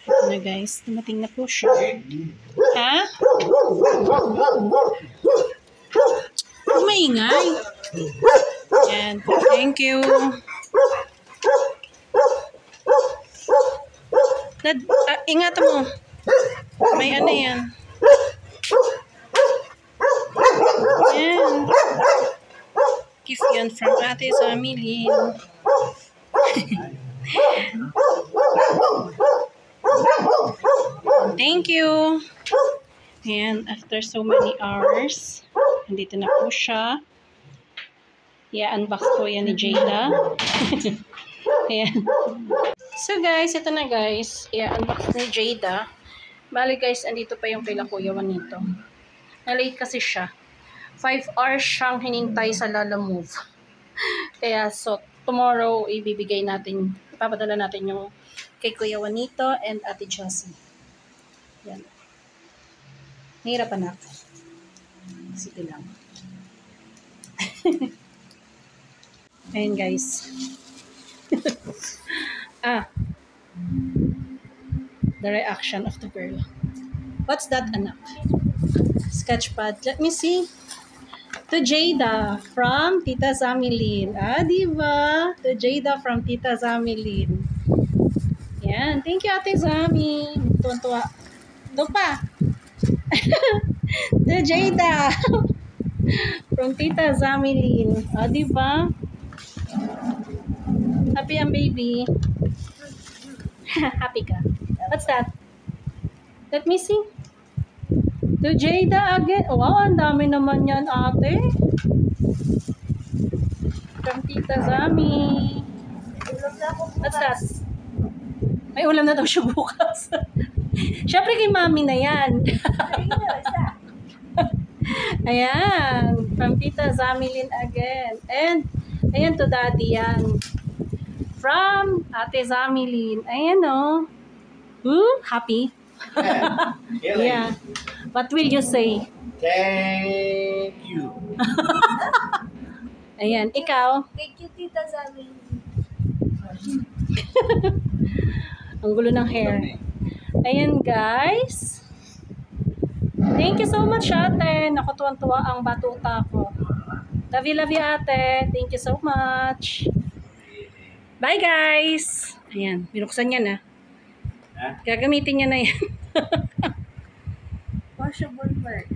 Ito na guys, dumating na po siya. Ha? Maingay. Yan. Thank you. Ingatan mo. May ano yan. Yan. Gift yan from Ate Zamilin. Thank you. And after so many hours, nandito na po siya. I-unbox ko yan ni Jada. Ayan. So guys, ito na guys. I-unbox ni Jada. Bali guys, andito pa yung kila Kuya Juanito. Na-late kasi siya. 5 hours siyang hinintay sa Lala Move. Kaya so, tomorrow ibibigay natin, ipapadala natin yung kay Kuya Juanito and Ate Jessie. Yan. Nahirapan natin. Sige lang. Ayan guys. The reaction of the girl. What's that, anak? Sketchpad. Let me see. To Jada from Tita Zamilin. Diba? To Jada from Tita Zamilin. Yan. Thank you, Ate Zami. Tuwan-tuwa. Doon pa. To Jada from Tita Zamilin. Diba? Happy ang baby. Happy ka. What's that? Let me see. To Jada again. Wow, ang dami naman yan, ate. From Tita Zami. What's that? May ulam na daw siya bukas. Siyempre kay mami na yan. Ayan. From Tita Zamilin again. And, ayan to daddy yan. From Ate Zamilin. Ayan o. Happy? Yeah. What will you say? Thank you. Ayan. Ikaw? Thank you, Tita Zamilin. Ang gulo ng hair. Ayan, guys. Thank you so much, ate. Naku, tuwan-tuwa ang batuta ko. Love you, ate. Thank you so much. Bye, guys. Ayan. Binuksan niya na. Gagamitin niya na yan. Washable work.